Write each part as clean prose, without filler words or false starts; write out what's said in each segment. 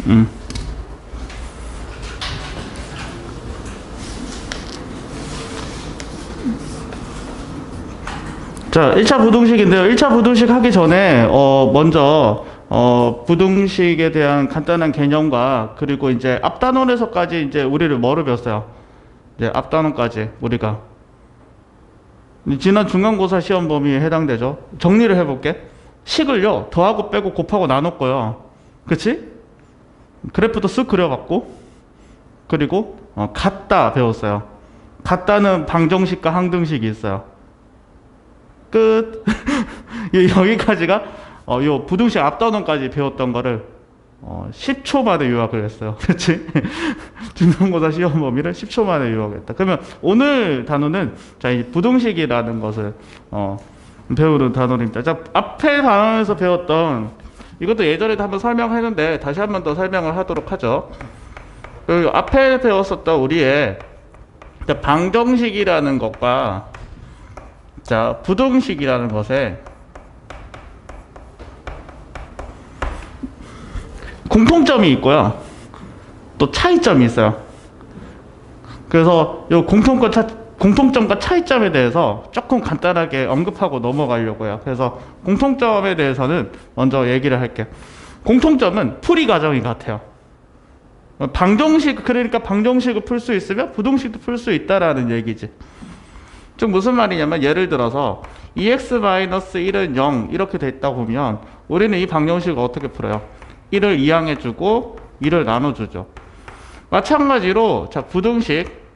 음. 자, 1차 부등식인데요. 1차 부등식 하기 전에 먼저 부등식에 대한 간단한 개념과 그리고 이제 앞단원에서까지 이제 우리를 뭐를 배웠어요? 이제 앞단원까지 우리가 지난 중간고사 시험 범위에 해당되죠. 정리를 해볼게. 식을요 더하고 빼고 곱하고 나눴고요. 그치? 그래프도 쓱 그려봤고 그리고 같다 배웠어요. 같다는 방정식과 항등식이 있어요. 끝. 여기까지가 요 부등식 앞단원까지 배웠던 거를 10초 만에 요약을 했어요. 그렇지? 중간고사 시험 범위를 10초 만에 요약했다. 그러면 오늘 단어는 자, 이 부등식이라는 것을 배우는 단어입니다. 자, 앞에 단원에서 배웠던 이것도 예전에도 한번 설명했는데 다시 한번 더 설명을 하도록 하죠. 그 앞에 배웠었던 우리의 방정식이라는 것과 자, 부등식이라는 것에 공통점이 있고요. 또 차이점이 있어요. 그래서 이 공통점과 차이점에 대해서 조금 간단하게 언급하고 넘어가려고요. 그래서 공통점에 대해서는 먼저 얘기를 할게요. 공통점은 풀이 과정이 같아요. 방정식, 그러니까 방정식을 풀 수 있으면 부등식도 풀 수 있다라는 얘기지. 즉 무슨 말이냐면 예를 들어서 2x-1은 0 이렇게 됐다 보면 우리는 이 방정식을 어떻게 풀어요? 1을 이항해주고 2를 나눠주죠. 마찬가지로 자 부등식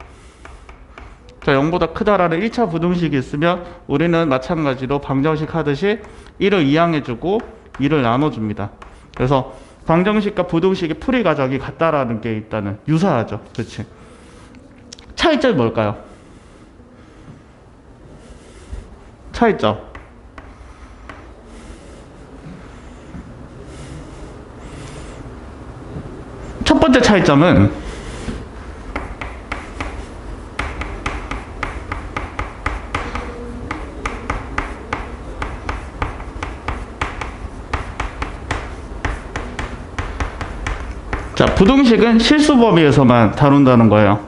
자 0보다 크다라는 1차 부등식이 있으면 우리는 마찬가지로 방정식 하듯이 1을 이항해주고 2를 나눠줍니다. 그래서 방정식과 부등식의 풀이 과정이 같다라는 게 일단은 유사하죠. 그렇지? 차이점이 뭘까요? 차이점. 첫 번째 차이점은 자, 부등식은 실수 범위에서만 다룬다는 거예요.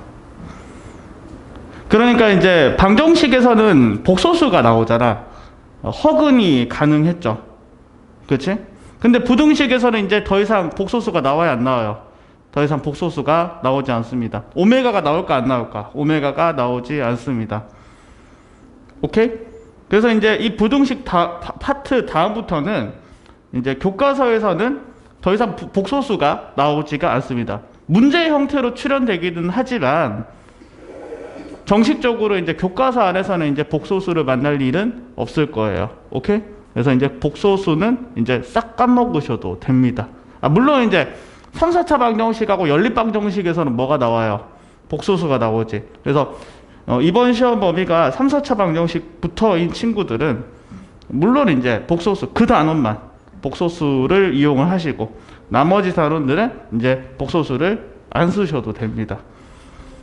그러니까 이제 방정식에서는 복소수가 나오잖아. 허근이 가능했죠. 그렇지? 근데 부등식에서는 이제 더 이상 복소수가 나와야 안 나와요? 더 이상 복소수가 나오지 않습니다. 오메가가 나올까 안 나올까? 오메가가 나오지 않습니다. 오케이? 그래서 이제 이 부등식 파트 다음부터는 이제 교과서에서는 더 이상 복소수가 나오지가 않습니다. 문제 형태로 출연되기는 하지만 정식적으로 이제 교과서 안에서는 이제 복소수를 만날 일은 없을 거예요. 오케이? 그래서 이제 복소수는 이제 싹 까먹으셔도 됩니다. 물론 이제 3, 4차 방정식하고 연립 방정식에서는 뭐가 나와요? 복소수가 나오지. 그래서 이번 시험 범위가 3, 4차 방정식부터인 친구들은 물론 이제 복소수 그 단원만 복소수를 이용을 하시고 나머지 단원들은 이제 복소수를 안 쓰셔도 됩니다.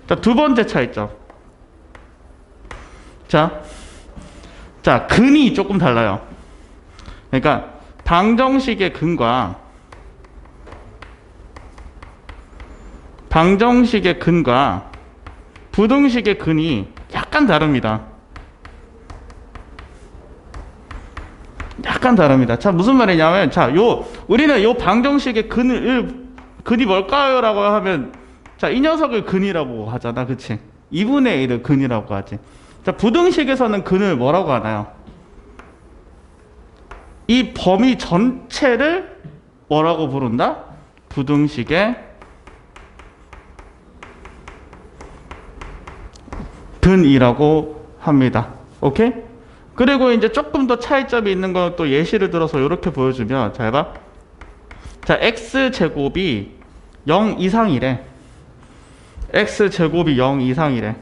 자, 두 번째 차이점. 자, 근이 조금 달라요. 그러니까 방정식의 근과 부등식의 근이 약간 다릅니다. 약간 다릅니다. 자, 무슨 말이냐면, 자, 우리는 요 방정식의 근이 뭘까요? 라고 하면, 자, 이 녀석을 근이라고 하잖아. 그치? 2분의 1을 근이라고 하지. 자, 부등식에서는 근을 뭐라고 하나요? 이 범위 전체를 뭐라고 부른다? 부등식의 근이라고 합니다. 오케이? 그리고 이제 조금 더 차이점이 있는 건 또 예시를 들어서 이렇게 보여주면 잘 봐. 자, x제곱이 0 이상이래. x제곱이 0 이상이래.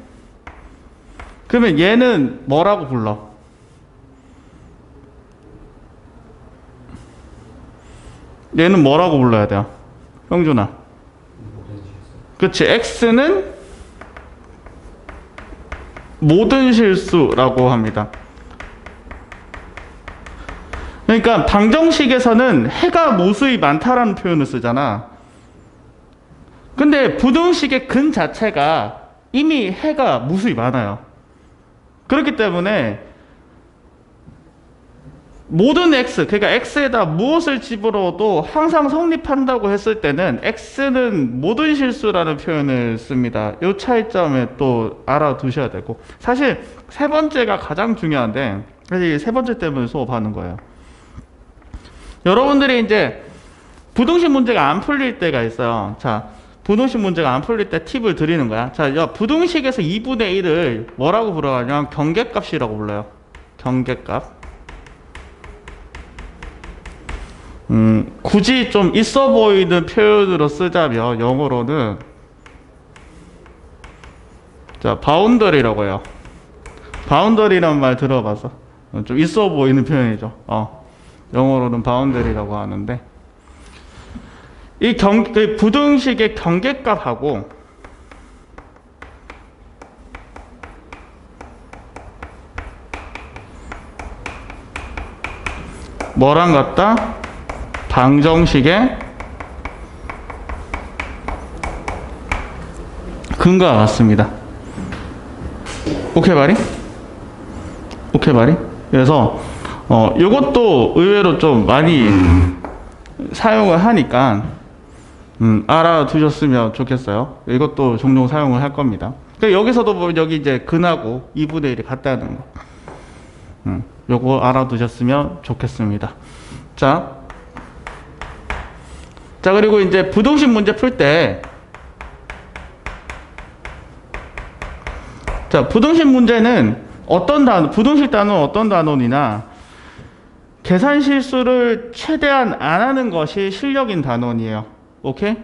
그러면 얘는 뭐라고 불러? 얘는 뭐라고 불러야 돼요? 형준아. 그치? x는 모든 실수라고 합니다. 그러니까 방정식에서는 해가 무수히 많다라는 표현을 쓰잖아. 근데 부등식의 근 자체가 이미 해가 무수히 많아요. 그렇기 때문에 모든 x, 그러니까 x에다 무엇을 집어넣어도 항상 성립한다고 했을 때는 x는 모든 실수라는 표현을 씁니다. 이 차이점에 또 알아두셔야 되고, 사실 세 번째가 가장 중요한데 사실 세 번째 때문에 수업하는 거예요. 여러분들이 이제 부등식 문제가 안 풀릴 때가 있어요. 자, 부등식 문제가 안 풀릴 때 팁을 드리는 거야. 자, 부등식에서 2분의 1을 뭐라고 불러가냐면 경계값이라고 불러요. 경계값. 굳이 좀 있어 보이는 표현으로 쓰자면 영어로는 자, 바운더리라고 해요. 바운더리라는 말 들어봐서 좀 있어 보이는 표현이죠. 영어로는 바운더리라고 하는데, 이 그 부등식의 경계값하고 뭐랑 같다? 방정식의 근과 같습니다. 오케이 말이? 오케이 말이? 그래서 이것도 의외로 좀 많이 사용을 하니까 알아두셨으면 좋겠어요. 이것도 종종 사용을 할 겁니다. 그러니까 여기서도 보면 여기 이제 근하고 2분의 1이 같다는 거. 요거 알아두셨으면 좋겠습니다. 자, 그리고 이제 부등식 문제 풀 때, 자, 부등식 문제는 부등식 단원 어떤 단원이나 계산 실수를 최대한 안 하는 것이 실력인 단원이에요. 오케이?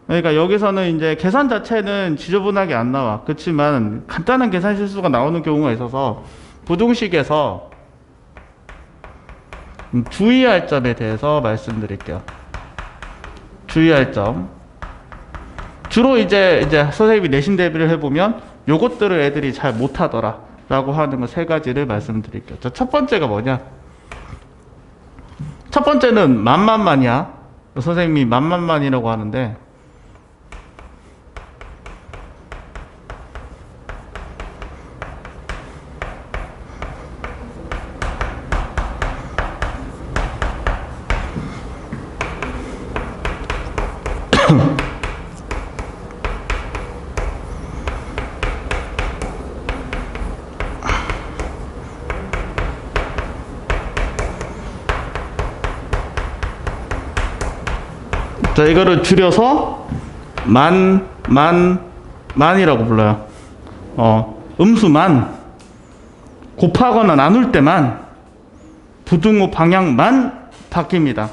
그러니까 여기서는 이제 계산 자체는 지저분하게 안 나와. 그렇지만 간단한 계산 실수가 나오는 경우가 있어서 부등식에서 주의할 점에 대해서 말씀드릴게요. 주의할 점. 주로 이제 선생님이 내신 대비를 해보면 요것들을 애들이 잘 못하더라 라고 하는 거 세 가지를 말씀드릴게요. 자, 첫 번째가 뭐냐? 첫 번째는 만만만이야. 선생님이 만만만이라고 하는데, 자, 이거를 줄여서 만이라고 불러요. 음수만 곱하거나 나눌 때만 부등호 방향만 바뀝니다.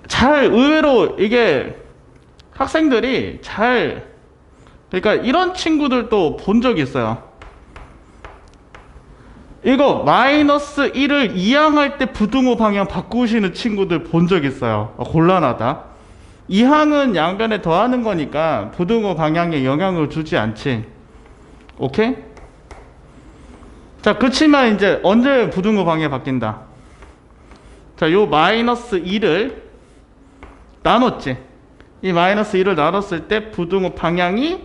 잘 의외로 이게 학생들이 그러니까 이런 친구들도 본 적이 있어요. 이거 마이너스 1을 이항할 때 부등호 방향 바꾸시는 친구들 본 적 있어요. 곤란하다. 이항은 양변에 더하는 거니까 부등호 방향에 영향을 주지 않지. 오케이? 자, 그렇지만 이제 언제 부등호 방향이 바뀐다? 자, 요 마이너스 2를 나눴지. 이 마이너스 2를 나눴을 때 부등호 방향이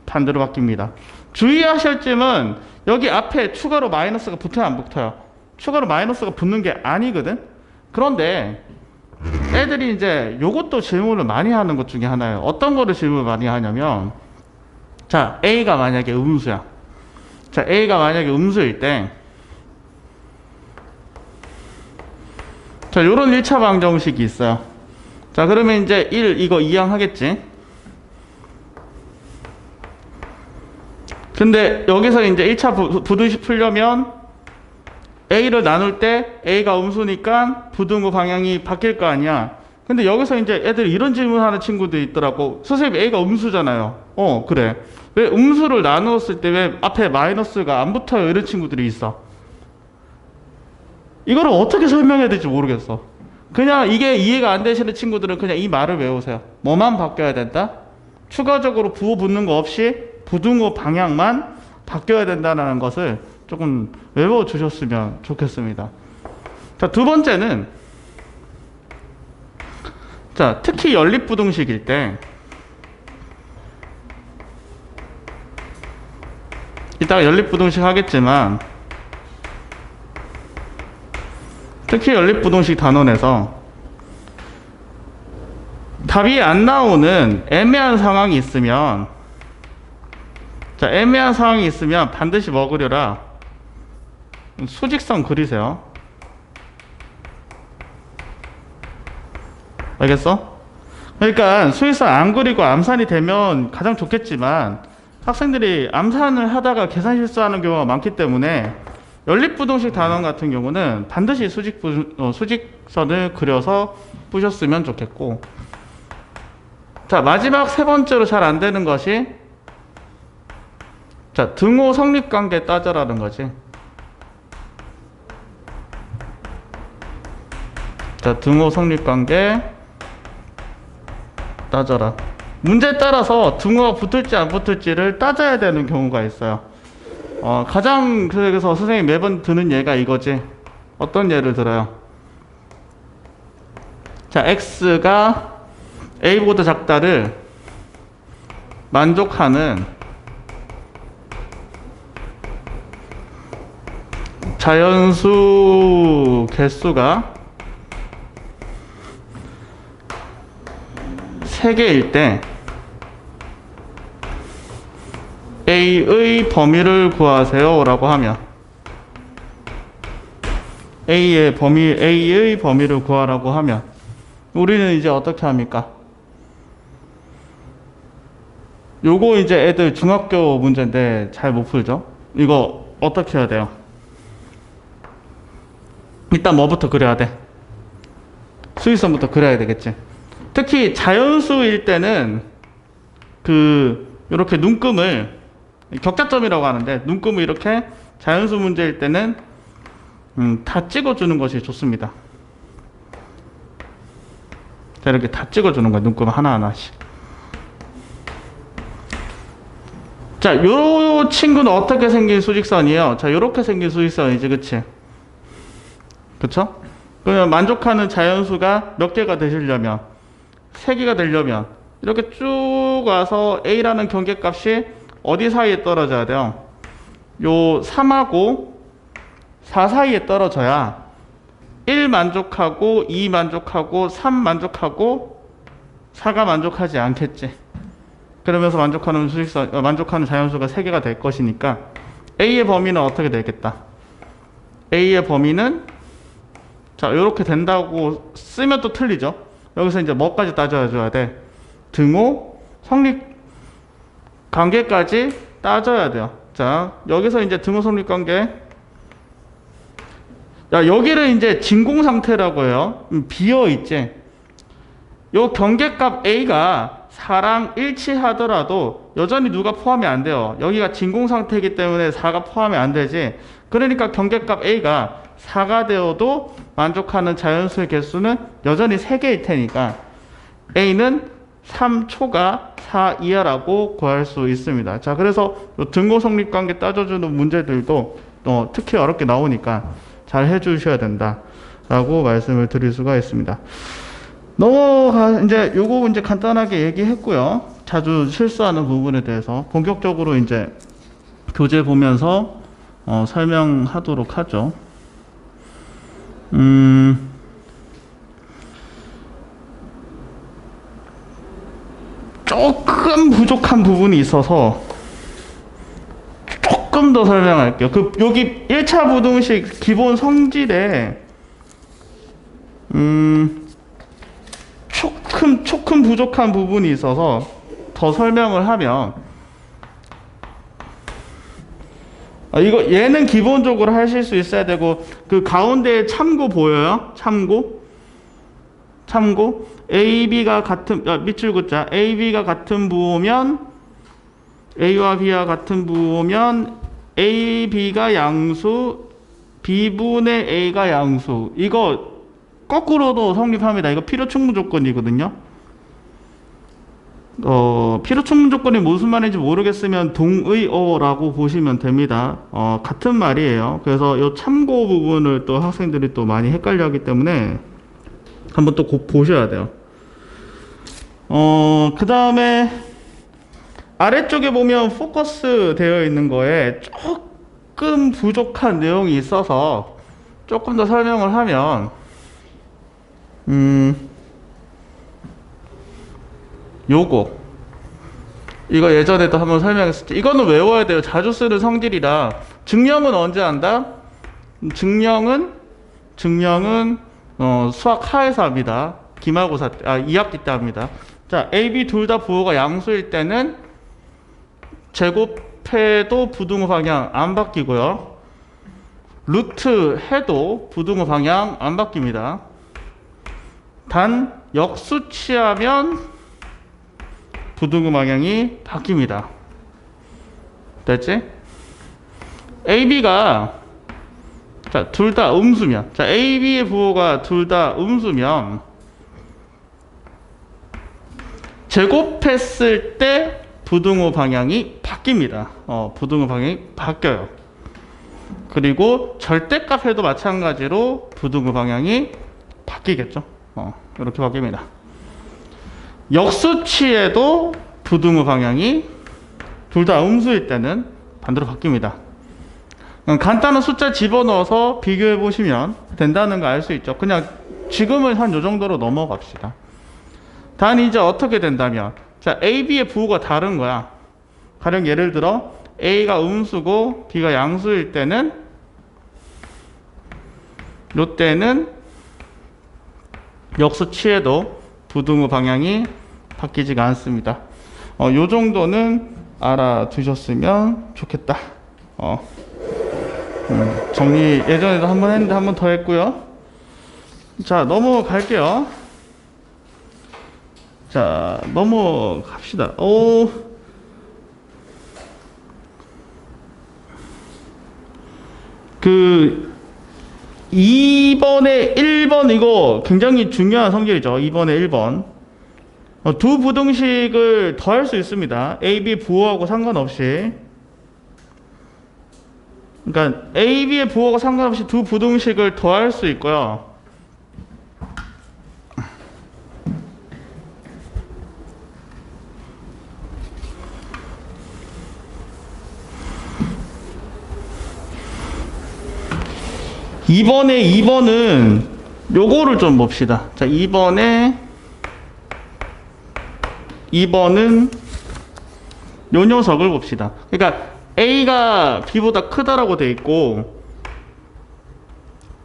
반대로 바뀝니다. 주의하실 점은 여기 앞에 추가로 마이너스가 붙어요, 안 붙어요? 추가로 마이너스가 붙는 게 아니거든? 그런데 애들이 이제 요것도 질문을 많이 하는 것 중에 하나예요. 어떤 거를 질문을 많이 하냐면, 자, A가 만약에 음수야. 자, A가 만약에 음수일 때, 자, 요런 1차 방정식이 있어요. 자, 그러면 이제 1, 이거 이항하겠지? 근데 여기서 이제 1차 부등식 풀려면 A를 나눌 때 A가 음수니까 부등호 방향이 바뀔 거 아니야. 근데 여기서 이제 애들이 이런 질문하는 친구들이 있더라고. 선생님, A가 음수잖아요. 그래. 왜 음수를 나누었을 때 왜 앞에 마이너스가 안 붙어요? 이런 친구들이 있어. 이거를 어떻게 설명해야 될지 모르겠어. 그냥 이게 이해가 안 되시는 친구들은 그냥 이 말을 외우세요. 뭐만 바뀌어야 된다? 추가적으로 부호 붙는 거 없이 부등호 방향만 바뀌어야 된다는 것을 조금 외워주셨으면 좋겠습니다. 자, 두 번째는 자, 특히 연립부등식일 때, 이따가 연립부등식 하겠지만, 특히 연립부등식 단원에서 답이 안 나오는 애매한 상황이 있으면, 자, 애매한 상황이 있으면 반드시 뭐 그려라? 수직선 그리세요. 알겠어? 그러니까 수직선 안 그리고 암산이 되면 가장 좋겠지만 학생들이 암산을 하다가 계산 실수하는 경우가 많기 때문에 연립부등식 단원 같은 경우는 반드시 수직선을 그려서 푸셨으면 좋겠고, 자, 마지막 세 번째로 잘 안 되는 것이, 자, 등호 성립관계 따져라는 거지. 자, 등호 성립관계 따져라. 문제에 따라서 등호가 붙을지 안 붙을지를 따져야 되는 경우가 있어요. 가장 그래서 선생님이 매번 드는 예가 이거지. 어떤 예를 들어요? 자, x가 a보다 작다를 만족하는 자연수 개수가 3개일 때 A의 범위를 구하세요 라고 하면, A의 범위를 구하라고 하면 우리는 이제 어떻게 합니까? 요거 이제 애들 중학교 문제인데 잘 못 풀죠? 이거 어떻게 해야 돼요? 일단 뭐부터 그려야 돼? 수직선부터 그려야 되겠지. 특히 자연수일 때는 이렇게 눈금을, 격자점이라고 하는데 눈금을 이렇게 자연수 문제일 때는 다 찍어주는 것이 좋습니다. 자, 이렇게 다 찍어주는 거야. 눈금 하나하나씩. 자, 요 친구는 어떻게 생긴 수직선이에요? 자, 요렇게 생긴 수직선이지, 그치? 그쵸? 그러면 만족하는 자연수가 몇 개가 되시려면, 3개가 되려면 이렇게 쭉 와서 A라는 경계값이 어디 사이에 떨어져야 돼요? 요 3하고 4 사이에 떨어져야 1 만족하고 2 만족하고 3 만족하고 4가 만족하지 않겠지. 그러면서 만족하는 만족하는 자연수가 3개가 될 것이니까 A의 범위는 어떻게 되겠다? A의 범위는, 자, 이렇게 된다고 쓰면 또 틀리죠. 여기서 이제 뭐까지 따져줘야 돼? 등호 성립 관계까지 따져야 돼요. 자, 여기서 이제 등호 성립 관계, 야, 여기를 이제 진공 상태라고 해요. 비어 있지. 요 경계값 A가 4랑 일치하더라도 여전히 누가 포함이 안 돼요. 여기가 진공 상태이기 때문에 4가 포함이 안 되지. 그러니까 경계값 A가 4가 되어도 만족하는 자연수의 개수는 여전히 3개일 테니까 A는 3초가 4 이하라고 구할 수 있습니다. 자, 그래서 등호 성립 관계 따져주는 문제들도 특히 어렵게 나오니까 잘 해주셔야 된다 라고 말씀을 드릴 수가 있습니다. 이제 요거 이제 간단하게 얘기했고요. 자주 실수하는 부분에 대해서 본격적으로 이제 교재 보면서 설명하도록 하죠. 조금 부족한 부분이 있어서 조금 더 설명할게요. 여기 1차 부등식 기본 성질에 조금 부족한 부분이 있어서 더 설명을 하면, 얘는 기본적으로 하실 수 있어야 되고, 그 가운데에 참고 보여요? 참고 AB가 같은, 밑줄 긋자. AB가 같은 부호면, A와 B와 같은 부호면 AB가 양수, B분의 A가 양수. 이거 거꾸로도 성립합니다. 이거 필요충분 조건이거든요. 필요충분 조건이 무슨 말인지 모르겠으면 동의어라고 보시면 됩니다. 같은 말이에요. 그래서 이 참고 부분을 또 학생들이 또 많이 헷갈려 하기 때문에 한번 또 꼭 보셔야 돼요. 그 다음에 아래쪽에 보면 포커스 되어 있는 거에 조금 부족한 내용이 있어서 조금 더 설명을 하면, 이거 예전에도 한번 설명했었죠. 이거는 외워야 돼요. 자주 쓰는 성질이라. 증명은 언제 한다? 증명은 수학 하에서 합니다. 기말고사 때, 2학기 때 합니다. 자, A, B 둘 다 부호가 양수일 때는 제곱해도 부등호 방향 안 바뀌고요. 루트 해도 부등호 방향 안 바뀝니다. 단 역수치하면 부등호 방향이 바뀝니다. 됐지? A, B가 자, 둘 다 음수면, 자, A, B의 부호가 둘 다 음수면 제곱했을 때 부등호 방향이 바뀝니다. 부등호 방향이 바뀌어요. 그리고 절대값 해도 마찬가지로 부등호 방향이 바뀌겠죠. 이렇게 바뀝니다. 역수치에도 부등호 방향이 둘 다 음수일 때는 반대로 바뀝니다. 간단한 숫자 집어넣어서 비교해 보시면 된다는 거 알 수 있죠. 그냥 지금은 한 요 정도로 넘어갑시다. 단 이제 어떻게 된다면, 자, A, B의 부호가 다른 거야. 가령 예를 들어 A가 음수고 B가 양수일 때는 요때는 역수치에도 부등호 방향이 바뀌지가 않습니다. 요 정도는 알아두셨으면 좋겠다. 정리 예전에도 한번 했는데 한 번 더 했고요. 자, 넘어갈게요. 자, 넘어갑시다. 그 2번에 1번 이거 굉장히 중요한 성질이죠. 2번에 1번. 두 부등식을 더할 수 있습니다. A, B 부호하고 상관없이. 그러니까 A, B의 부호하고 상관없이 두 부등식을 더할 수 있고요. 이번에 2번은 요거를 좀 봅시다. 자, 2번은 요 녀석을 봅시다. 그러니까 A가 B보다 크다라고 돼 있고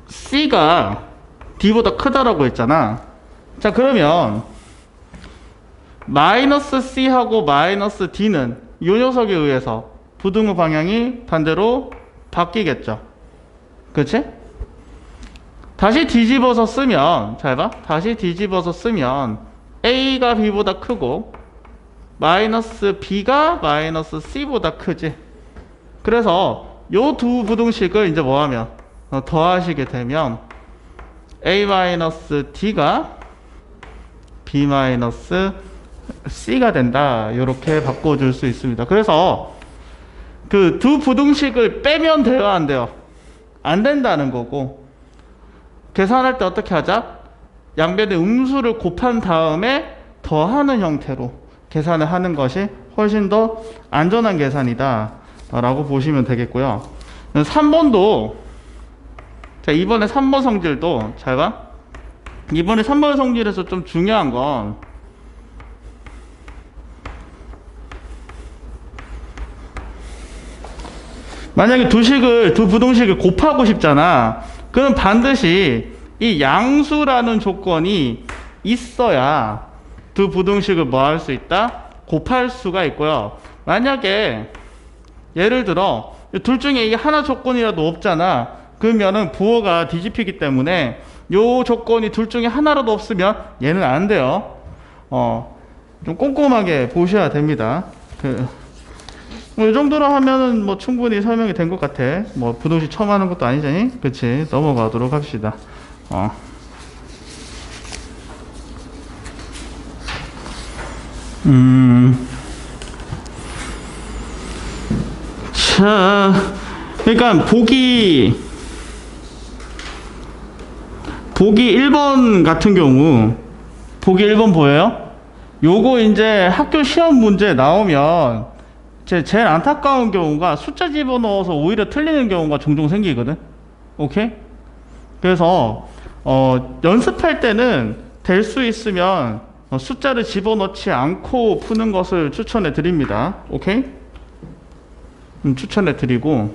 C가 D보다 크다라고 했잖아. 자, 그러면 마이너스 C하고 마이너스 D는 요 녀석에 의해서 부등호 방향이 반대로 바뀌겠죠. 그치? 다시 뒤집어서 쓰면, 잘 봐. 다시 뒤집어서 쓰면 A가 B보다 크고 마이너스 B가 마이너스 C보다 크지. 그래서 요 두 부등식을 이제 뭐하면 더하시게 되면 A-D가 B-C가 된다. 이렇게 바꿔줄 수 있습니다. 그래서 그 두 부등식을 빼면 돼요, 안 돼요? 안 된다는 거고, 계산할 때 어떻게 하자? 양변의 음수를 곱한 다음에 더하는 형태로 계산을 하는 것이 훨씬 더 안전한 계산이다 라고 보시면 되겠고요. 3번도, 자, 이번에 3번 성질도 잘 봐. 이번에 3번 성질에서 좀 중요한 건 만약에 두 부등식을 곱하고 싶잖아. 그럼 반드시 이 양수라는 조건이 있어야 두 부등식을 뭐 할 수 있다? 곱할 수가 있고요. 만약에 예를 들어 둘 중에 이 하나 조건이라도 없잖아. 그러면은 부호가 뒤집히기 때문에 요 조건이 둘 중에 하나라도 없으면 얘는 안 돼요. 좀 꼼꼼하게 보셔야 됩니다. 이 정도로 하면은 뭐 충분히 설명이 된 것 같아. 뭐 부등식 처음 하는 것도 아니잖니? 그치? 넘어가도록 합시다. 자, 그러니까 보기 1번 같은 경우, 보기 1번 보여요? 요거 이제 학교 시험 문제 나오면 제일 안타까운 경우가 숫자 집어넣어서 오히려 틀리는 경우가 종종 생기거든. 오케이? 그래서 연습할 때는 될 수 있으면 숫자를 집어넣지 않고 푸는 것을 추천해 드립니다. 오케이? 추천해 드리고,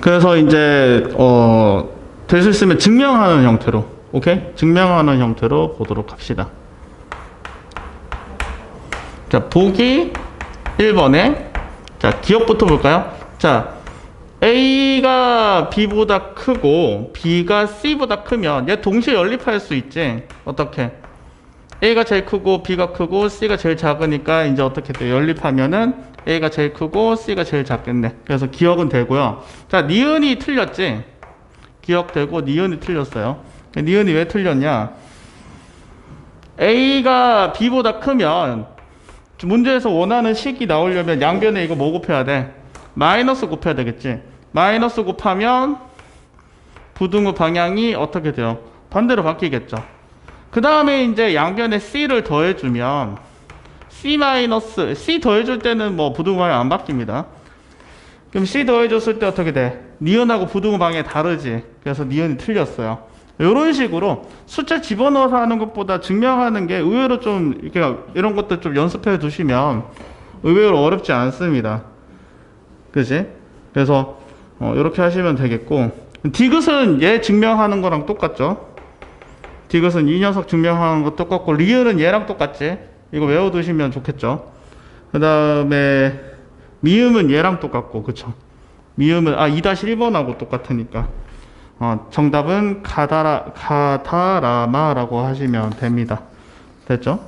그래서 이제 될 수 있으면 증명하는 형태로, 오케이? 증명하는 형태로 보도록 합시다. 자, 보기 1번에 자, 기억부터 볼까요? 자, A가 B보다 크고 B가 C보다 크면 얘 동시에 연립할 수 있지. 어떻게? A가 제일 크고 B가 크고 C가 제일 작으니까 이제 어떻게 돼요? 연립하면은 A가 제일 크고 C가 제일 작겠네. 그래서 기억은 되고요. 자, 니은이 틀렸지? 기억되고 니은이 틀렸어요. 니은이 왜 틀렸냐? A가 B보다 크면 문제에서 원하는 식이 나오려면 양변에 이거 뭐 곱해야 돼? 마이너스 곱해야 되겠지. 마이너스 곱하면 부등호 방향이 어떻게 돼요? 반대로 바뀌겠죠. 그 다음에 이제 양변에 C를 더해주면 C 더해줄 때는 뭐 부등호 방향 안 바뀝니다. 그럼 C 더해줬을 때 어떻게 돼? 니은하고 부등호 방향이 다르지. 그래서 니은이 틀렸어요. 이런 식으로 숫자 집어넣어서 하는 것보다 증명하는 게 의외로 좀 이렇게 이런 것들 좀 연습해 두시면 의외로 어렵지 않습니다. 그지? 그래서 이렇게 하시면 되겠고, 디귿은 얘 증명하는 거랑 똑같죠. 디귿은 이 녀석 증명하는 거 똑같고, 리을은 얘랑 똑같지. 이거 외워두시면 좋겠죠. 그 다음에 미음은 얘랑 똑같고, 그쵸? 미음은 2-1번하고 똑같으니까 정답은 가다라마라고 하시면 됩니다. 됐죠?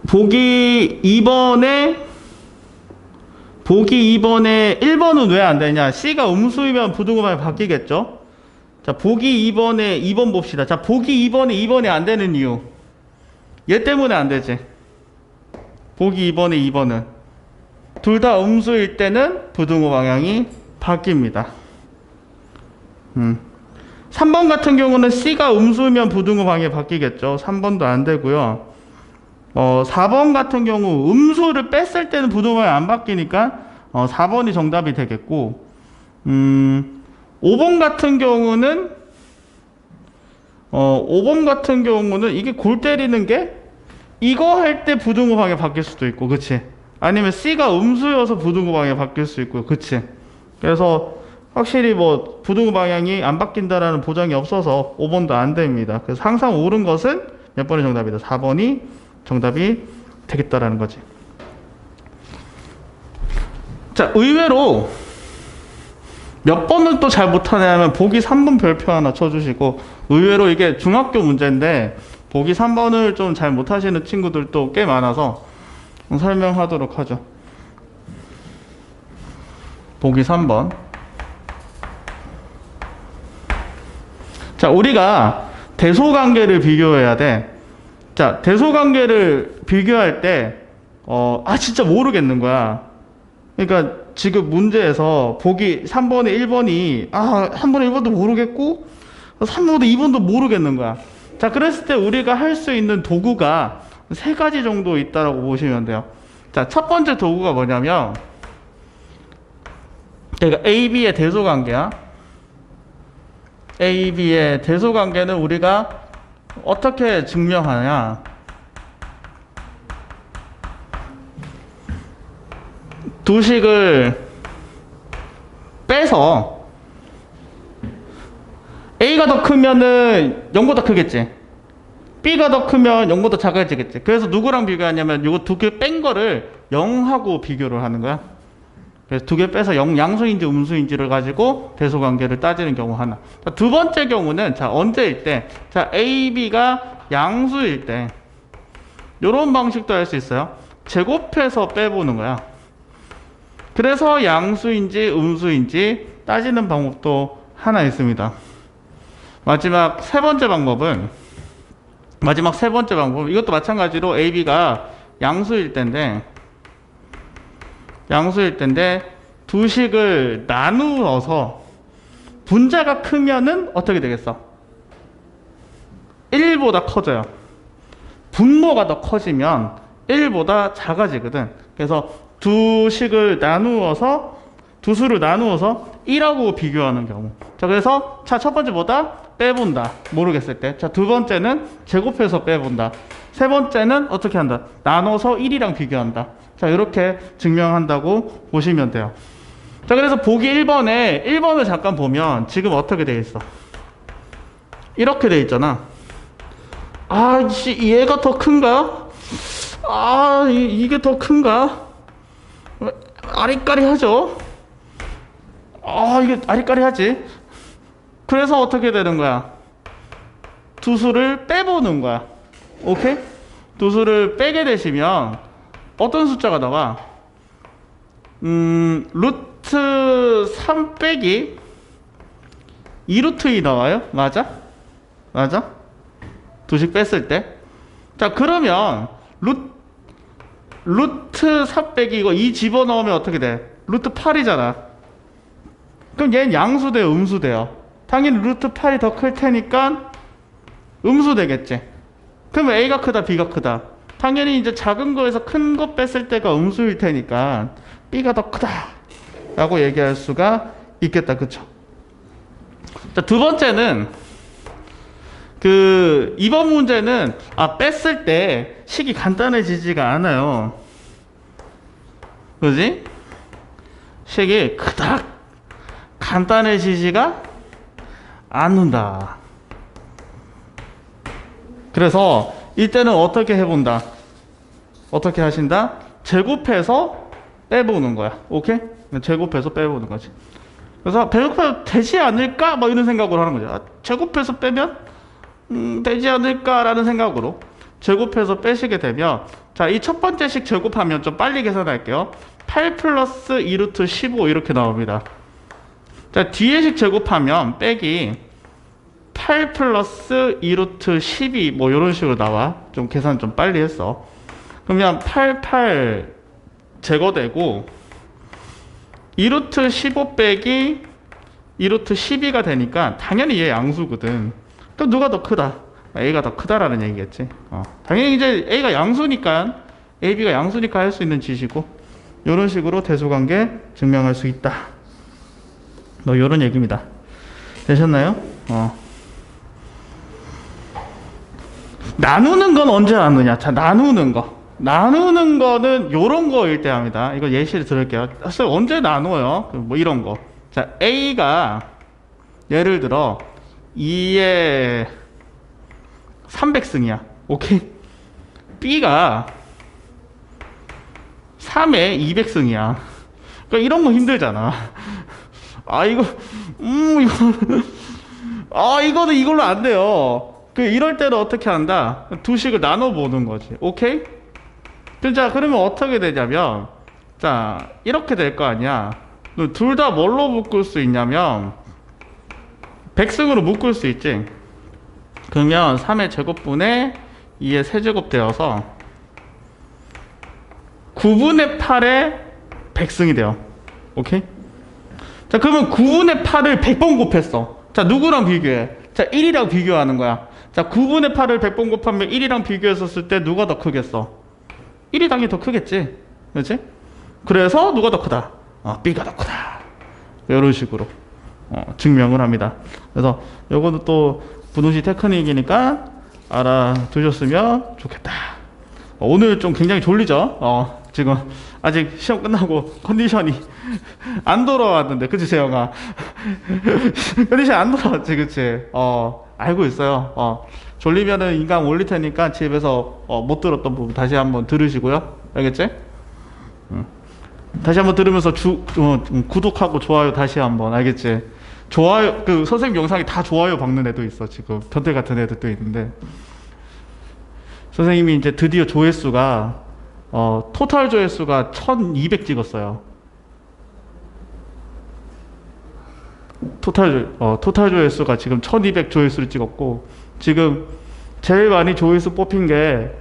보기 2번에 1번은 왜 안 되냐? C가 음수이면 부등호방이 바뀌겠죠? 자, 보기 2번에 2번 봅시다. 자, 보기 2번에 2번이 안 되는 이유. 얘 때문에 안 되지. 보기 2번에 2번은 둘 다 음수일 때는 부등호 방향이 바뀝니다. 3번 같은 경우는 C가 음수면 부등호 방향이 바뀌겠죠. 3번도 안 되고요. 4번 같은 경우 음수를 뺐을 때는 부등호 방향이 안 바뀌니까 4번이 정답이 되겠고, 5번 같은 경우는 이게 골 때리는 게 이거 할 때 부등호 방향이 바뀔 수도 있고, 그치? 아니면 C가 음수여서 부등호 방향이 바뀔 수 있고, 그치? 그래서 확실히 뭐 부등호 방향이 안 바뀐다라는 보장이 없어서 5번도 안 됩니다. 그래서 항상 옳은 것은 몇 번이 정답이다? 4번이 정답이 되겠다라는 거지. 자, 의외로 몇 번을 또 잘 못하냐면 보기 3번 별표 하나 쳐주시고, 의외로 이게 중학교 문제인데 보기 3번을 좀 잘 못하시는 친구들도 꽤 많아서 설명하도록 하죠. 보기 3번. 자, 우리가 대소관계를 비교해야 돼. 자, 대소관계를 비교할 때 진짜 모르겠는 거야. 그러니까 지금 문제에서 보기 3번에 1번이 3번에 1번도 모르겠고 3번도 2번도 모르겠는 거야. 자, 그랬을 때 우리가 할 수 있는 도구가 세 가지 정도 있다라고 보시면 돼요. 자, 첫 번째 도구가 뭐냐면, 그러니까 AB의 대소관계야. AB의 대소관계는 우리가 어떻게 증명하냐? 두 식을 빼서 A가 더 크면은 0보다 크겠지. B가 더 크면 0보다 작아지겠지. 그래서 누구랑 비교하냐면 이거 두 개 뺀 거를 0하고 비교를 하는 거야. 그래서 두 개 빼서 양수인지 음수인지를 가지고 대소관계를 따지는 경우 하나. 자, 두 번째 경우는 자, 언제일 때? 자, A, B가 양수일 때. 요런 방식도 할 수 있어요. 제곱해서 빼보는 거야. 그래서 양수인지 음수인지 따지는 방법도 하나 있습니다. 마지막 세 번째 방법은 이것도 마찬가지로 A, B가 양수일 때인데 두 식을 나누어서 분자가 크면은 어떻게 되겠어? 1보다 커져요. 분모가 더 커지면 1보다 작아지거든. 그래서 두 식을 나누어서, 두 수를 나누어서 1하고 비교하는 경우. 자, 그래서 자, 첫 번째보다 빼본다. 모르겠을 때. 자, 두 번째는 제곱해서 빼본다. 세 번째는 어떻게 한다? 나눠서 1이랑 비교한다. 자, 이렇게 증명한다고 보시면 돼요. 자, 그래서 보기 1번을 잠깐 보면 지금 어떻게 돼 있어? 이렇게 돼 있잖아. 아, 얘가 더 큰가? 아, 이게 더 큰가? 아리까리하죠? 아, 이게 아리까리하지? 그래서 어떻게 되는 거야? 두 수를 빼보는 거야. 오케이? 두 수를 빼게 되시면 어떤 숫자가 나와? 루트 3 빼기 2루트 2 나와요? 맞아? 맞아? 두식 뺐을 때. 자, 그러면 루트 4 빼기 이거 2 집어넣으면 어떻게 돼? 루트 8이잖아. 그럼 얘는 양수돼요, 음수돼요? 당연히 루트 8이 더 클 테니까 음수 되겠지. 그럼 A가 크다, B가 크다? 당연히 이제 작은 거에서 큰 거 뺐을 때가 음수일 테니까 B가 더 크다 라고 얘기할 수가 있겠다. 그쵸? 자, 두 번째는 이번 문제는 뺐을 때 식이 간단해지지가 않아요. 그지? 식이 그닥 간단해지지가 않는다. 그래서 이때는 어떻게 해본다? 어떻게 하신다? 제곱해서 빼보는 거야. 오케이? 제곱해서 빼보는 거지. 그래서 제곱해서 되지 않을까? 뭐 이런 생각으로 하는 거죠. 제곱해서 빼면 되지 않을까라는 생각으로 제곱해서 빼시게 되면, 자, 이 첫 번째 식 제곱하면 좀 빨리 계산할게요. 8 플러스 2루트 15 이렇게 나옵니다. 자, 뒤에 식 제곱하면 빼기 8 플러스 2루트 12 뭐 이런 식으로 나와. 좀 계산 좀 빨리 했어. 그러면 8 제거되고 2루트 15 빼기 2루트 12가 되니까 당연히 얘 양수거든. 그럼 누가 더 크다? A가 더 크다라는 얘기겠지. 당연히 이제 A가 양수니까, A, B가 양수니까 할 수 있는 짓이고, 이런 식으로 대수관계 증명할 수 있다. 뭐 이런 얘기입니다. 되셨나요? 나누는 건 언제 나누냐? 자, 나누는 거는 요런 거일 때 합니다. 이거 예시를 들을게요. 사실 언제 나눠요? 뭐 이런 거. 자, A가 예를 들어 2에 300승이야. 오케이? B가 3에 200승이야. 그러니까 이런 거 힘들잖아. 이거는 이걸로 안 돼요. 이럴 때는 어떻게 한다? 두 식을 나눠 보는 거지. 오케이? 자, 그러면 어떻게 되냐면, 자, 이렇게 될 거 아니야. 둘 다 뭘로 묶을 수 있냐면, 백승으로 묶을 수 있지. 그러면 3의 제곱분의 2의 세제곱 되어서 9분의 8의 백승이 돼요. 오케이? 자, 그러면 9분의 8을 100번 곱했어. 자, 누구랑 비교해? 자, 1이랑 비교하는 거야. 자, 9분의 8을 100번 곱하면 1이랑 비교했었을 때 누가 더 크겠어? 1이 당연히 더 크겠지. 그렇지? 그래서 누가 더 크다? B가 더 크다. 이런 식으로 증명을 합니다. 그래서 요거는 또 분홍시 테크닉이니까 알아두셨으면 좋겠다. 오늘 좀 굉장히 졸리죠? 지금 아직 시험 끝나고 컨디션이 안 돌아왔는데, 그치 재영아? 컨디션이 안 돌아왔지, 그치? 알고 있어요. 졸리면은 인강 올릴 테니까 집에서 못 들었던 부분 다시 한번 들으시고요. 알겠지? 다시 한번 들으면서 구독하고 좋아요 다시 한번. 알겠지? 좋아요, 선생님 영상이 다 좋아요 박는 애도 있어. 지금 변태 같은 애들도 있는데, 선생님이 이제 드디어 조회수가 토탈 조회수가 1200 찍었어요. 토탈 조회수가 지금 1200 조회수를 찍었고, 지금 제일 많이 조회수 뽑힌 게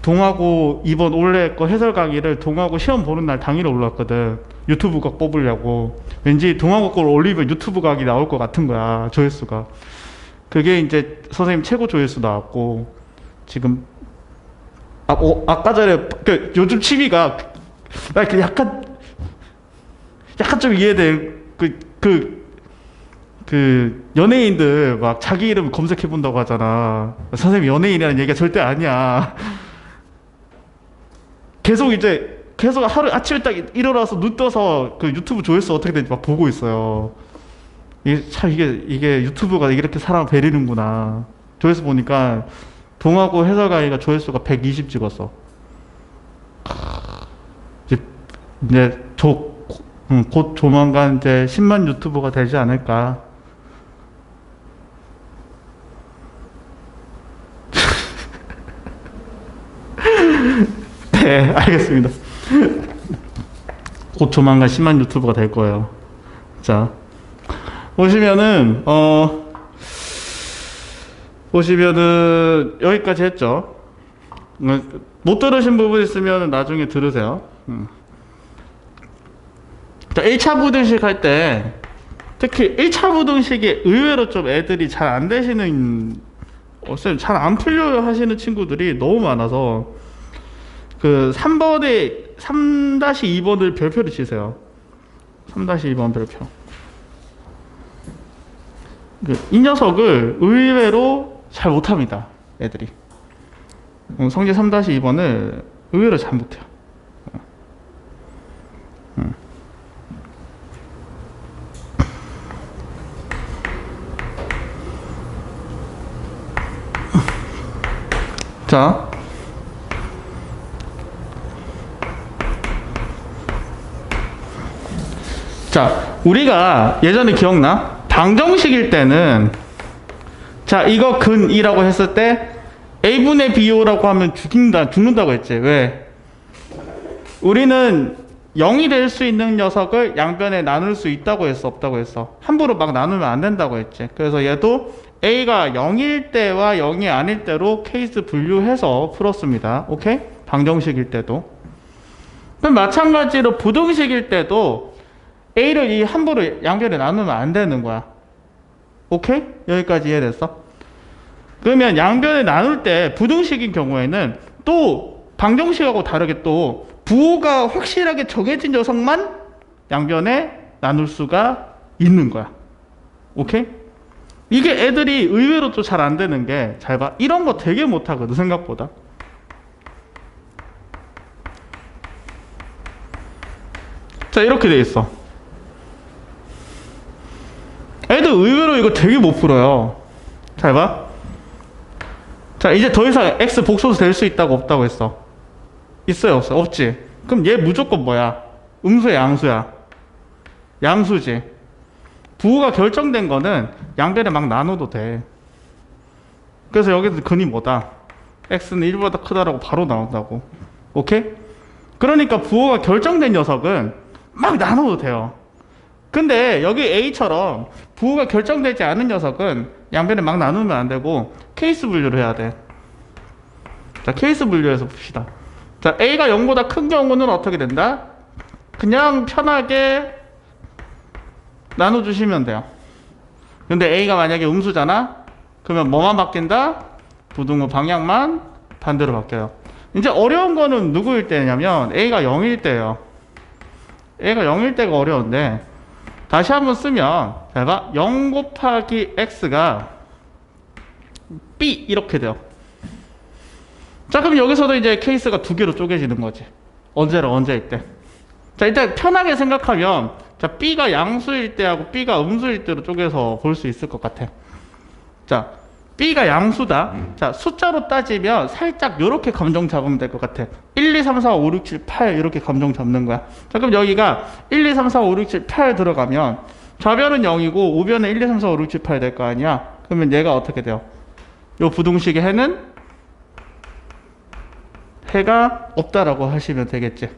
동하고 이번 올해 거 해설 강의를 동하고 시험 보는 날 당일에 올랐거든. 유튜브 각 뽑으려고. 왠지 동하고 걸 올리면 유튜브 각이 나올 것 같은 거야, 조회수가. 그게 이제 선생님 최고 조회수 나왔고, 지금 아까 전에 요즘 취미가 나 약간 좀 이해돼. 연예인들 막 자기 이름 검색해 본다고 하잖아. 선생님 연예인이라는 얘기가 절대 아니야. 계속 하루 아침에 딱 일어나서 눈 떠서 그 유튜브 조회수 어떻게 되는지 막 보고 있어요. 이게 유튜브가 이렇게 사람 베리는구나. 조회수 보니까 동하고 해설 강의가 조회수가 120 찍었어. 이제 곧 조만간 이제 10만 유튜버가 되지 않을까. 네, 알겠습니다. 곧 조만간 10만 유튜버가 될 거예요. 자, 보시면은 여기까지 했죠. 못 들으신 부분 있으면 나중에 들으세요. 자, 1차 부등식 할 때 특히 1차 부등식이 의외로 좀 애들이 잘 안 되시는 쌤 잘 안 풀려 하시는 친구들이 너무 많아서 그 3-2번을 별표를 치세요. 3-2번 별표. 이 녀석을 의외로 잘 못합니다, 애들이. 성질 3-2번을 의외로 잘 못해요. 자, 우리가 예전에 기억나? 방정식일 때는 자, 이거 근 2라고 했을 때 A분의 BO라고 하면 죽는다고 했지. 왜? 우리는 0이 될 수 있는 녀석을 양변에 나눌 수 있다고 했어, 없다고 했어? 함부로 막 나누면 안 된다고 했지. 그래서 얘도 A가 0일 때와 0이 아닐 때로 케이스 분류해서 풀었습니다. 오케이? 방정식일 때도. 그럼 마찬가지로 부등식일 때도 A를 함부로 양변에 나누면 안 되는 거야. 오케이? 여기까지 이해됐어? 그러면 양변에 나눌 때 부등식인 경우에는 또 방정식하고 다르게 또 부호가 확실하게 정해진 녀석만 양변에 나눌 수가 있는 거야. 오케이? 이게 애들이 의외로 또 잘 안 되는 게, 잘 봐. 이런 거 되게 못하거든, 생각보다. 자, 이렇게 돼 있어. 애들 의외로 이거 되게 못 풀어요. 잘 봐. 자, 이제 더 이상 X 복소수 될 수 있다고 없다고 했어. 있어요, 없어요? 없지. 그럼 얘 무조건 뭐야? 음수야, 양수야? 양수지. 부호가 결정된 거는 양변에 막 나눠도 돼. 그래서 여기서 근이 뭐다? X는 1보다 크다라고 바로 나온다고. 오케이? 그러니까 부호가 결정된 녀석은 막 나눠도 돼요. 근데 여기 A처럼 부호가 결정되지 않은 녀석은 양변에 막 나누면 안 되고 케이스 분류를 해야 돼. 자, 케이스 분류해서 봅시다. 자, A가 0보다 큰 경우는 어떻게 된다? 그냥 편하게 나눠주시면 돼요. 근데 A가 만약에 음수잖아? 그러면 뭐만 바뀐다? 부등호 방향만 반대로 바뀌어요. 이제 어려운 거는 누구일 때냐면 A가 0일 때예요. A가 0일 때가 어려운데, 다시 한번 쓰면 잘 봐. 0 곱하기 X가 B 이렇게 돼요. 자, 그럼 여기서도 이제 케이스가 두 개로 쪼개지는 거지. 언제일 때. 자, 일단 편하게 생각하면, 자, B가 양수일 때하고 B가 음수일 때로 쪼개서 볼 수 있을 것 같아. 자, B가 양수다. 자, 숫자로 따지면 살짝 요렇게 감정 잡으면 될 것 같아. 1, 2, 3, 4, 5, 6, 7, 8 이렇게 감정 잡는 거야. 자, 그럼 여기가 1, 2, 3, 4, 5, 6, 7, 8 들어가면 좌변은 0이고 우변은 1, 2, 3, 4, 5, 6, 7, 8 될 거 아니야. 그러면 얘가 어떻게 돼요? 요 부등식의 해는 해가 없다라고 하시면 되겠지.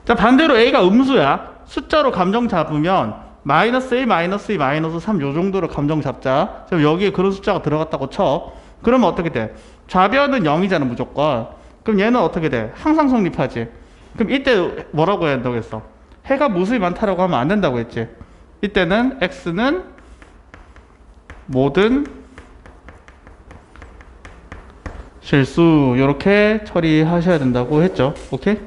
자, 반대로 A가 음수야. 숫자로 감정 잡으면 마이너스 1, 마이너스 2, 마이너스 3 요 정도로 감정 잡자. 그럼 여기에 그런 숫자가 들어갔다고 쳐. 그러면 어떻게 돼? 좌변은 0이잖아, 무조건. 그럼 얘는 어떻게 돼? 항상 성립하지. 그럼 이때 뭐라고 해야 된다고 했어? 해가 무수히 많다라고 하면 안 된다고 했지. 이때는 x는 모든 실수 이렇게 처리하셔야 된다고 했죠. 오케이?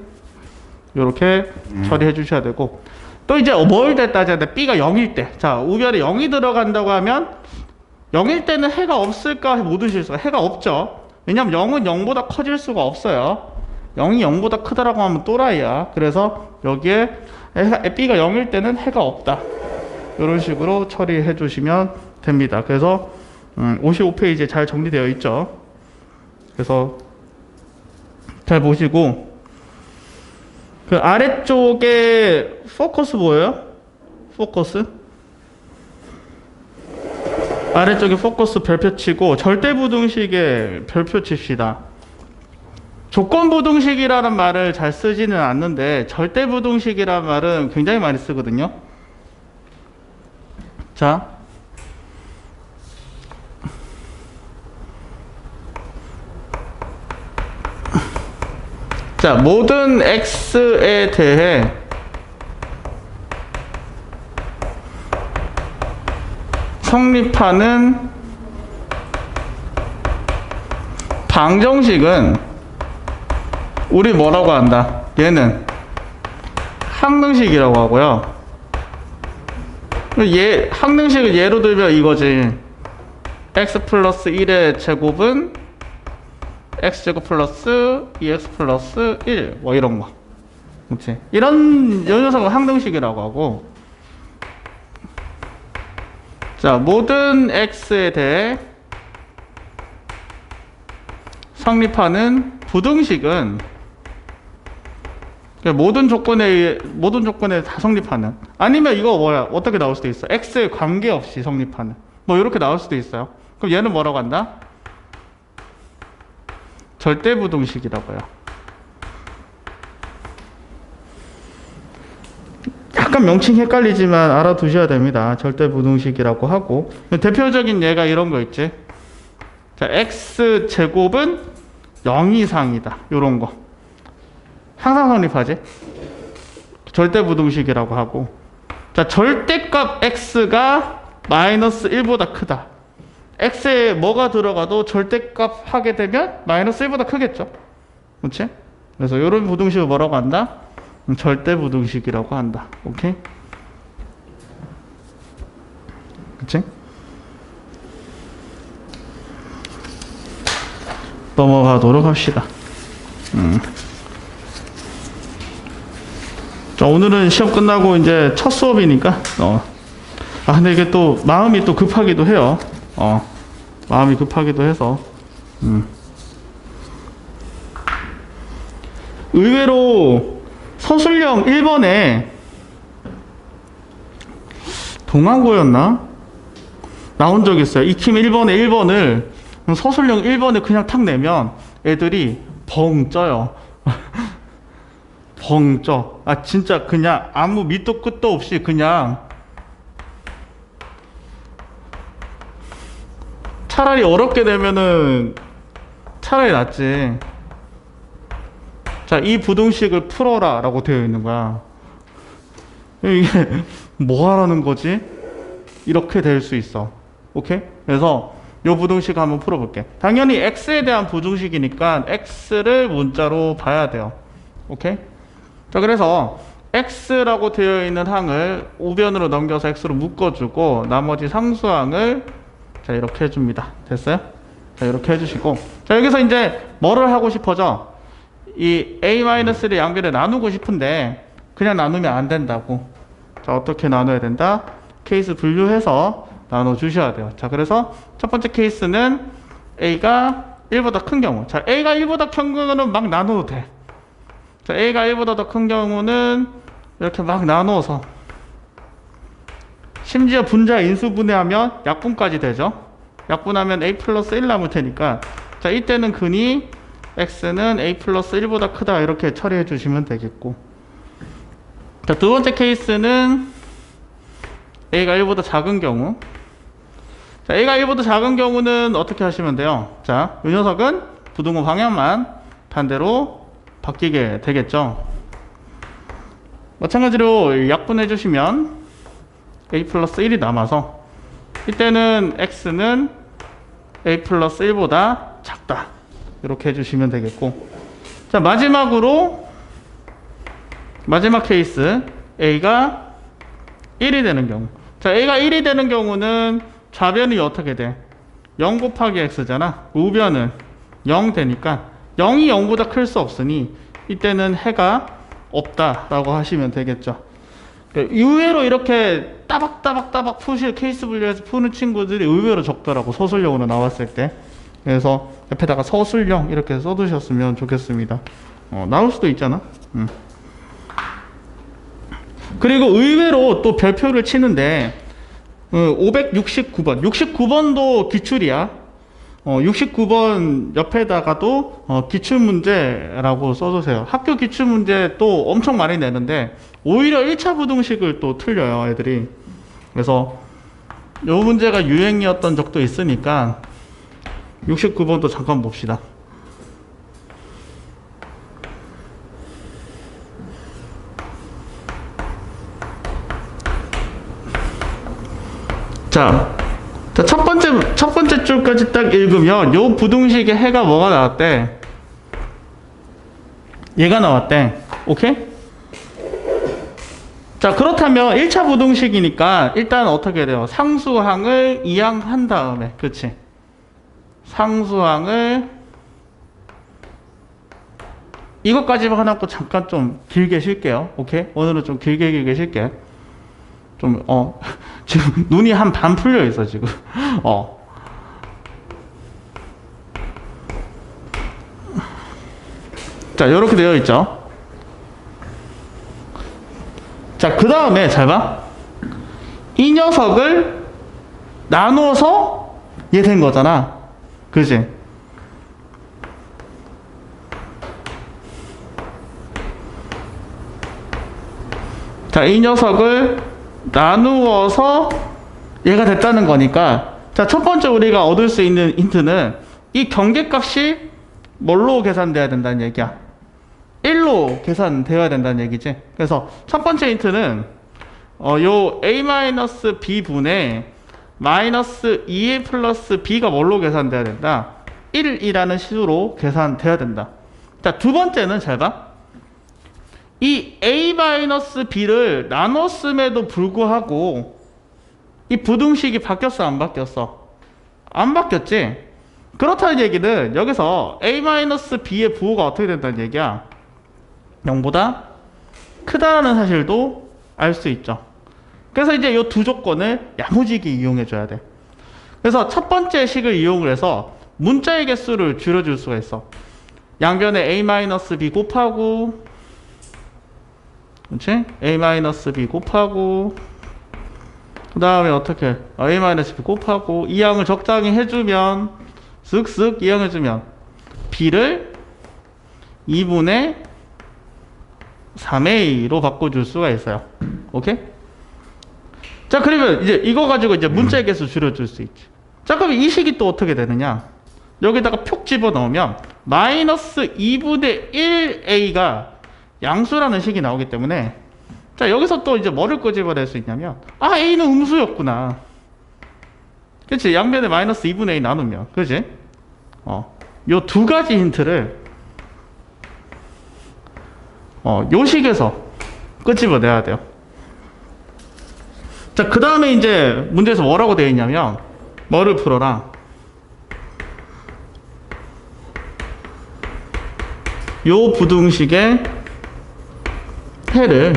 이렇게 처리해 주셔야 되고, 또 이제 뭘 때 따져야 돼? b가 0일 때. 자, 우별에 0이 들어간다고 하면 0일 때는 해가 없을까? 모든 실수가 해가 없죠. 왜냐면 0은 0보다 커질 수가 없어요. 0이 0보다 크다라고 하면 또라이야. 그래서 여기에 b가 0일 때는 해가 없다. 이런 식으로 처리해 주시면 됩니다. 그래서 55페이지에 잘 정리되어 있죠. 그래서 잘 보시고, 그 아래쪽에 포커스 뭐예요? 포커스? 아래쪽에 포커스 별표 치고 절대부등식에 별표 칩시다. 조건부등식이라는 말을 잘 쓰지는 않는데 절대부등식이라는 말은 굉장히 많이 쓰거든요. 자, 모든 x에 대해 성립하는 방정식은 우리 뭐라고 한다? 얘는 항등식이라고 하고요. 항등식을 예로 들면 이거지. x 플러스 1의 제곱은 x제곱 플러스 2x 플러스 1 뭐 이런 거. 그렇지? 이런 녀석은 항등식이라고 하고, 자, 모든 x에 대해 성립하는 부등식은 모든 조건에 다 성립하는, 아니면 이거 뭐야? 어떻게 나올 수도 있어? x에 관계없이 성립하는, 뭐 이렇게 나올 수도 있어요. 그럼 얘는 뭐라고 한다? 절대부등식이라고요. 약간 명칭 헷갈리지만 알아두셔야 됩니다. 절대부등식이라고 하고, 대표적인 예가 이런 거 있지. 자, x제곱은 0 이상이다. 요런 거. 항상 성립하지? 절대부등식이라고 하고. 자, 절대값 x가 마이너스 1보다 크다. x에 뭐가 들어가도 절대값 하게 되면 마이너스 1보다 크겠죠. 그렇지? 그래서 이런 부등식을 뭐라고 한다? 절대부등식이라고 한다. 오케이? 그렇지? 넘어가도록 합시다. 자, 오늘은 시험 끝나고 이제 첫 수업이니까 근데 이게 또 마음이 또 급하기도 해요. 마음이 급하기도 해서 의외로 서술형 1번에 동아고였나? 나온 적 있어요. 익힘 1번에 1번을 서술형 1번에 그냥 탁 내면 애들이 벙 쪄요. 벙 쪄. 아, 진짜 그냥 아무 밑도 끝도 없이 그냥 차라리 어렵게 내면은 차라리 낫지. 자, 이 부등식을 풀어라 라고 되어 있는 거야. 이게 뭐 하라는 거지? 이렇게 될 수 있어. 오케이? 그래서 요 부등식 한번 풀어볼게. 당연히 x에 대한 부등식이니까 x를 문자로 봐야 돼요. 오케이? 자, 그래서 x라고 되어 있는 항을 우변으로 넘겨서 x로 묶어주고 나머지 상수항을 자, 이렇게 해줍니다. 됐어요? 자, 이렇게 해주시고, 자, 여기서 이제 뭐를 하고 싶어져? 이 a-를 양변에 나누고 싶은데 그냥 나누면 안 된다고. 자, 어떻게 나눠야 된다? 케이스 분류해서 나눠주셔야 돼요. 자, 그래서 첫 번째 케이스는 a가 1보다 큰 경우. 자, a가 1보다 큰 경우는 막 나눠도 돼. 자, a가 1보다 더 큰 경우는 이렇게 막 나눠서, 심지어 분자 인수분해하면 약분까지 되죠. 약분하면 a 플러스 1 남을 테니까, 자, 이때는 근이 x는 a 플러스 1보다 크다 이렇게 처리해 주시면 되겠고, 자, 두 번째 케이스는 a가 1보다 작은 경우. 자, a가 1보다 작은 경우는 어떻게 하시면 돼요? 자, 이 녀석은 부등호 방향만 반대로 바뀌게 되겠죠. 마찬가지로 약분해 주시면 a 플러스 1이 남아서 이때는 x는 a 플러스 1보다 작다 이렇게 해주시면 되겠고, 자 마지막으로 마지막 케이스 a가 1이 되는 경우, 자 a가 1이 되는 경우는 좌변이 어떻게 돼? 0 곱하기 x잖아. 우변은 0 되니까 0이 0보다 클 수 없으니 이때는 해가 없다라고 하시면 되겠죠. 의외로 이렇게 따박따박 푸실 케이스 분류해서 푸는 친구들이 의외로 적더라고, 서술형으로 나왔을 때. 그래서 옆에다가 서술형 이렇게 써두셨으면 좋겠습니다. 나올 수도 있잖아. 그리고 의외로 또 별표를 치는데 569번 69번도 기출이야. 69번 옆에다가도 기출문제라고 써주세요. 학교 기출문제 또 엄청 많이 내는데 오히려 1차 부등식을 또 틀려요, 애들이. 그래서 이 문제가 유행이었던 적도 있으니까 69번도 잠깐 봅시다. 자, 첫 번째 줄까지 딱 읽으면 요 부등식의 해가 뭐가 나왔대? 얘가 나왔대. 오케이? 자, 그렇다면 1차 부등식이니까 일단 어떻게 돼요? 상수항을 이항한 다음에, 그치? 상수항을 이것까지만 하고 잠깐 좀 길게 쉴게요. 오케이? 오늘은 좀 길게 쉴게. 좀 지금 눈이 한 반 풀려 있어 지금. 자, 이렇게 되어 있죠. 자, 그 다음에 잘 봐. 이 녀석을 나누어서 얘 된 거잖아. 그지? 자, 이 녀석을 나누어서 얘가 됐다는 거니까, 자, 첫 번째 우리가 얻을 수 있는 힌트는 이 경계값이 뭘로 계산돼야 된다는 얘기야? 1로 계산되어야 된다는 얘기지. 그래서 첫 번째 힌트는 요 a-b 분의 마이너스 2a 플러스 b가 뭘로 계산돼야 된다? 1이라는 식으로 계산돼야 된다. 자, 두 번째는 잘 봐. 이 a-b를 나눴음에도 불구하고 이 부등식이 바뀌었어, 안 바뀌었어? 안 바뀌었지? 그렇다는 얘기는 여기서 a-b의 부호가 어떻게 된다는 얘기야? 0보다 크다라는 사실도 알 수 있죠. 그래서 이제 이 두 조건을 야무지게 이용해 줘야 돼. 그래서 첫 번째 식을 이용을 해서 문자의 개수를 줄여줄 수가 있어. 양변에 a-b 곱하고, 그렇지? a-b 곱하고, 그 다음에 어떻게 a-b 곱하고 이항을 적당히 해주면, 쓱쓱 이항해주면 b를 2분의 3a로 바꿔줄 수가 있어요. 오케이? 자, 그러면 이제 이거 가지고 이제 문자의 개수 줄여줄 수 있지. 자, 그럼 이 식이 또 어떻게 되느냐? 여기다가 푹 집어 넣으면 마이너스 2분의 1a가 양수라는 식이 나오기 때문에, 자, 여기서 또 이제 뭐를 끄집어낼 수 있냐면, a는 음수였구나. 그치? 양변에 마이너스 2분의 a 나누면, 그치? 요 두 가지 힌트를 요 식에서 끄집어내야 돼요. 자, 그 다음에 이제 문제에서 뭐라고 되어 있냐면, 뭐를 풀어라? 요 부등식의 해를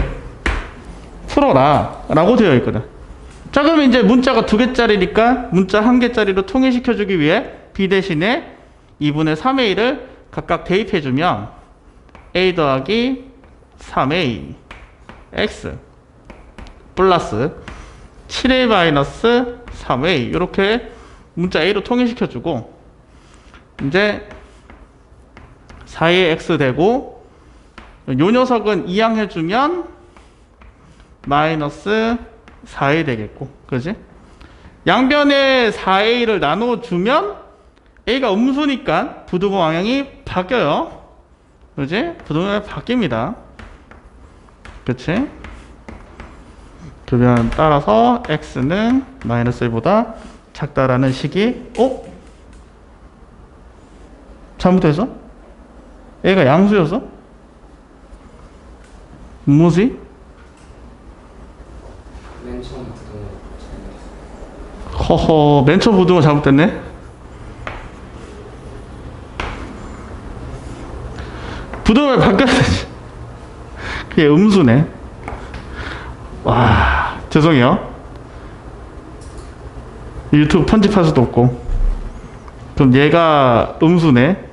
풀어라 라고 되어 있거든. 자, 그러면 이제 문자가 2개짜리니까 문자 1개짜리로 통일시켜주기 위해 b 대신에 2분의 3a를 각각 대입해주면 a 더하기 3a x 플러스 7a 마이너스 3a 이렇게 문자 a로 통일시켜주고, 이제 4a x 되고 요 녀석은 이항해주면 마이너스 4a 되겠고, 그지? 양변에 4a를 나눠주면 a가 음수니까 부등호 방향이 바뀌어요. 그지? 부동면이 바뀝니다. 그치? 그러면 따라서 x는 마이너스 1보다 작다라는 식이 잘못했어? 얘가 양수였어? 뭐지? 맨 처음 부동을 잘못했어요. 허허, 맨 처음 부등호 잘못됐네? 부등호를 바꿔야 되지. 그게 음수네. 와, 죄송해요. 유튜브 편집할 수도 없고. 그럼 얘가 음수네.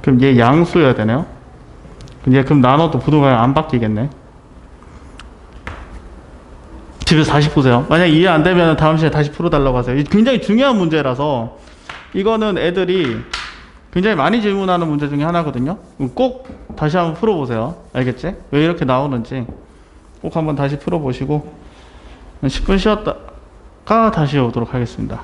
그럼 얘 양수여야 되네요. 그럼 나눠도 부등호가 안 바뀌겠네. 집에서 다시 보세요. 만약 이해 안 되면 다음 시간에 다시 풀어달라고 하세요. 굉장히 중요한 문제라서 이거는 애들이 굉장히 많이 질문하는 문제 중에 하나거든요. 꼭 다시 한번 풀어보세요. 알겠지? 왜 이렇게 나오는지 꼭 한번 다시 풀어보시고 10분 쉬었다가 다시 오도록 하겠습니다.